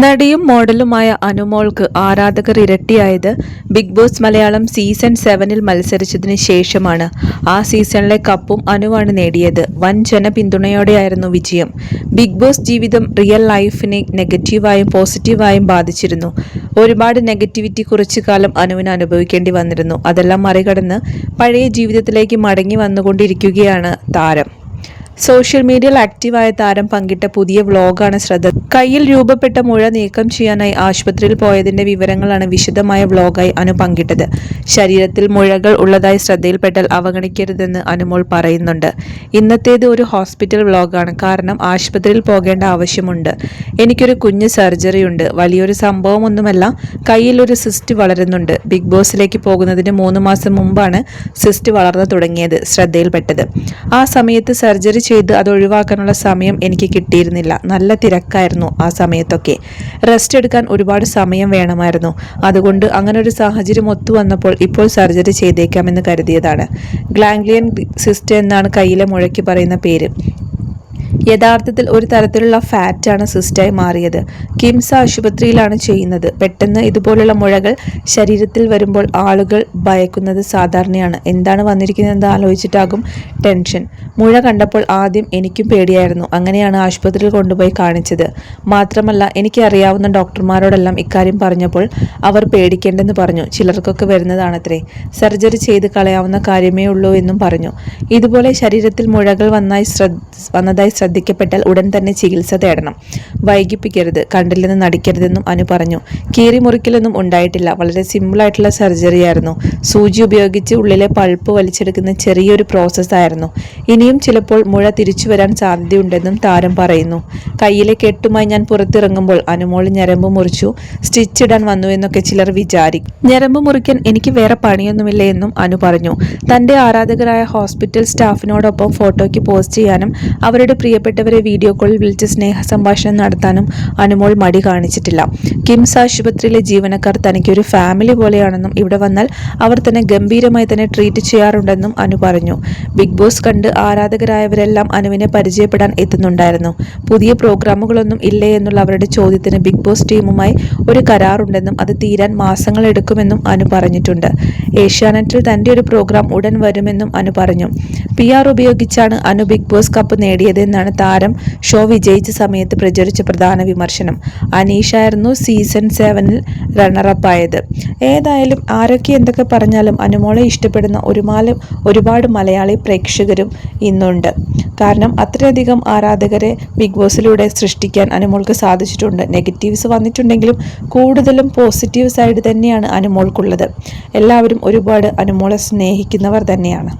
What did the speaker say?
നടിയും മോഡലുമായ അനുമോൾക്ക് ആരാധകർ ഇരട്ടിയായത് big boss Malayalam season 7-ൽ മത്സരിച്ചതിന് ശേഷമാണ്. ആ സീസണിലെ കപ്പും അനുവാണ് നേടിയത്. വൻ ജനപിന്തുണയോടെയായിരുന്നു വിജയം. ബിഗ് ബോസ് ജീവിതം റിയൽ ലൈഫിനെ നെഗറ്റീവായും പോസിറ്റീവായും ബാധിച്ചിരുന്നു. ഒരുപാട് നെഗറ്റിവിറ്റി കുറച്ചു കാലം അനുവിന് അനുഭവിക്കേണ്ടി വന്നിരുന്നു. അതെല്ലാം മറികടന്ന് പഴയ ജീവിതത്തിലേക്ക് മടങ്ങി വന്നുകൊണ്ടിരിക്കുകയാണ് താരം. സോഷ്യൽ മീഡിയയിൽ ആക്റ്റീവായ താരം പങ്കിട്ട പുതിയ വ്ലോഗാണ് ശ്രദ്ധ. കയ്യിൽ രൂപപ്പെട്ട മുഴ നീക്കം ചെയ്യാനായി ആശുപത്രിയിൽ പോയതിന്റെ വിവരങ്ങളാണ് വിശദമായ വ്ലോഗായി അനു പങ്കിട്ടത്. ശരീരത്തിൽ മുഴകൾ ഉള്ളതായി ശ്രദ്ധയിൽപ്പെട്ടാൽ അവഗണിക്കരുതെന്ന് അനുമോൾ പറയുന്നുണ്ട്. ഇന്നത്തേത് ഒരു ഹോസ്പിറ്റൽ വ്ലോഗാണ്. കാരണം ആശുപത്രിയിൽ പോകേണ്ട ആവശ്യമുണ്ട്. എനിക്കൊരു കുഞ്ഞ് സർജറി ഉണ്ട്. വലിയൊരു സംഭവമൊന്നുമല്ല. കയ്യിൽ ഒരു സിസ്റ്റ് വളരുന്നുണ്ട്. ബിഗ് ബോസിലേക്ക് പോകുന്നതിന് 3 മാസം മുമ്പാണ് സിസ്റ്റ് വളർന്നു തുടങ്ങിയത് ശ്രദ്ധയിൽപ്പെട്ടത്. ആ സമയത്ത് സർജറി ചെയ്ത് അത് ഒഴിവാക്കാനുള്ള സമയം എനിക്ക് കിട്ടിയിരുന്നില്ല. നല്ല തിരക്കായിരുന്നു ആ സമയത്തൊക്കെ. റെസ്റ്റ് എടുക്കാൻ ഒരുപാട് സമയം വേണമായിരുന്നു. അതുകൊണ്ട് അങ്ങനെ ഒരു സാഹചര്യം ഒത്തു വന്നപ്പോൾ ഇപ്പോൾ സർജറി ചെയ്തേക്കാമെന്ന് കരുതിയതാണ്. ഗ്ലാംഗ്ലിയൻ സിസ്റ്റ് എന്നാണ് കയ്യിലെ മുഴയ്ക്ക് പറയുന്ന പേര്. യഥാർത്ഥത്തിൽ ഒരു തരത്തിലുള്ള ഫാറ്റാണ് സിസ്റ്റായി മാറിയത്. കിംസ് ആശുപത്രിയിലാണ് ചെയ്യുന്നത്. പെട്ടെന്ന് ഇതുപോലുള്ള മുഴകൾ ശരീരത്തിൽ വരുമ്പോൾ ആളുകൾ ഭയക്കുന്നത് സാധാരണയാണ്. എന്താണ് വന്നിരിക്കുന്നതെന്ന് ആലോചിച്ചിട്ടാകും ടെൻഷൻ. മുഴ കണ്ടപ്പോൾ ആദ്യം എനിക്കും പേടിയായിരുന്നു. അങ്ങനെയാണ് ആശുപത്രിയിൽ കൊണ്ടുപോയി കാണിച്ചത്. മാത്രമല്ല എനിക്ക് അറിയാവുന്ന ഡോക്ടർമാരോടെല്ലാം ഇക്കാര്യം പറഞ്ഞപ്പോൾ അവർ പേടിക്കേണ്ടെന്ന് പറഞ്ഞു. ചിലർക്കൊക്കെ വരുന്നതാണത്രേ. സർജറി ചെയ്ത് കളയാവുന്ന കാര്യമേ ഉള്ളൂ എന്നും പറഞ്ഞു. ഇതുപോലെ ശരീരത്തിൽ മുഴകൾ വന്നതായി ശ്രദ്ധിക്കപ്പെട്ടാൽ ഉടൻ തന്നെ ചികിത്സ തേടണം. വൈകിപ്പിക്കരുത്. കണ്ടില്ലെന്ന് നടിക്കരുതെന്നും അനു പറഞ്ഞു. കീറി മുറിക്കലൊന്നും ഉണ്ടായിട്ടില്ല. വളരെ സിമ്പിളായിട്ടുള്ള സർജറിയായിരുന്നു. സൂചി ഉപയോഗിച്ച് ഉള്ളിലെ പൾപ്പ് വലിച്ചെടുക്കുന്ന ചെറിയൊരു പ്രോസസ്സായിരുന്നു. ഇനിയും ചിലപ്പോൾ മുഴ തിരിച്ചു വരാൻ സാധ്യതയുണ്ടെന്നും താരം പറയുന്നു. കയ്യിലെ കെട്ടുമായി ഞാൻ പുറത്തിറങ്ങുമ്പോൾ അനുമോൾ ഞരമ്പ് മുറിച്ചു, സ്റ്റിച്ച് ഇടാൻ വന്നു എന്നൊക്കെ ചിലർ വിചാരിക്കും. ഞരമ്പ് മുറിക്കാൻ എനിക്ക് വേറെ പണിയൊന്നുമില്ല എന്നും അനു പറഞ്ഞു. തന്റെ ആരാധകരായ ഹോസ്പിറ്റൽ സ്റ്റാഫിനോടൊപ്പം ഫോട്ടോയ്ക്ക് പോസ്റ്റ് ചെയ്യാനും അവരുടെ പ്രിയപ്പെട്ടവരെ വീഡിയോ കോളിൽ വിളിച്ച് സ്നേഹ സംഭാഷണം നടത്താനും അനുമോൾ മടി കാണിച്ചിട്ടില്ല. കിംസ് ആശുപത്രിയിലെ ജീവനക്കാർ തനിക്കൊരു ഫാമിലി പോലെയാണെന്നും ഇവിടെ വന്നാൽ അവർ തന്നെ ഗംഭീരമായി തന്നെ ട്രീറ്റ് ചെയ്യാറുണ്ടെന്നും അനു പറഞ്ഞു. ബിഗ് ബോസ് കണ്ട് ആരാധകരായവരെല്ലാം അനുവിനെ പരിചയപ്പെടാൻ എത്തുന്നുണ്ടായിരുന്നു. പുതിയ പ്രോഗ്രാമുകളൊന്നും ഇല്ലേ എന്നുള്ള അവരുടെ ചോദ്യത്തിന് ബിഗ് ബോസ് ടീമുമായി ഒരു കരാറുണ്ടെന്നും അത് തീരാൻ മാസങ്ങൾ എടുക്കുമെന്നും അനു പറഞ്ഞിട്ടുണ്ട്. ഏഷ്യാനെറ്റിൽ തന്റെ ഒരു പ്രോഗ്രാം ഉടൻ വരുമെന്നും അനു പറഞ്ഞു. PR ഉപയോഗിച്ചാണ് അനു ബിഗ് ബോസ് കപ്പ് നേടിയതെന്നാണ് താരം ഷോ വിജയിച്ച സമയത്ത് പ്രചരിച്ച പ്രധാന വിമർശനം. അനീഷായിരുന്നു സീസൺ 7-ൽ റണ്ണറപ്പ് ആയത്. ഏതായാലും ആരൊക്കെ എന്തൊക്കെ പറഞ്ഞാലും അനുമോളെ ഇഷ്ടപ്പെടുന്ന ഒരുപാട് മലയാളി പ്രേക്ഷകരും ഇന്നുണ്ട്. കാരണം അത്രയധികം ആരാധകരെ ബിഗ് ബോസിലൂടെ സൃഷ്ടിക്കാൻ അനുമോൾക്ക് സാധിച്ചിട്ടുണ്ട്. നെഗറ്റീവ്സ് വന്നിട്ടുണ്ടെങ്കിലും കൂടുതലും പോസിറ്റീവ് സൈഡ് തന്നെയാണ് അനുമോൾക്കുള്ളത്. എല്ലാവരും ഒരുപാട് അനുമോളെ സ്നേഹിക്കുന്നവർ തന്നെയാണ്.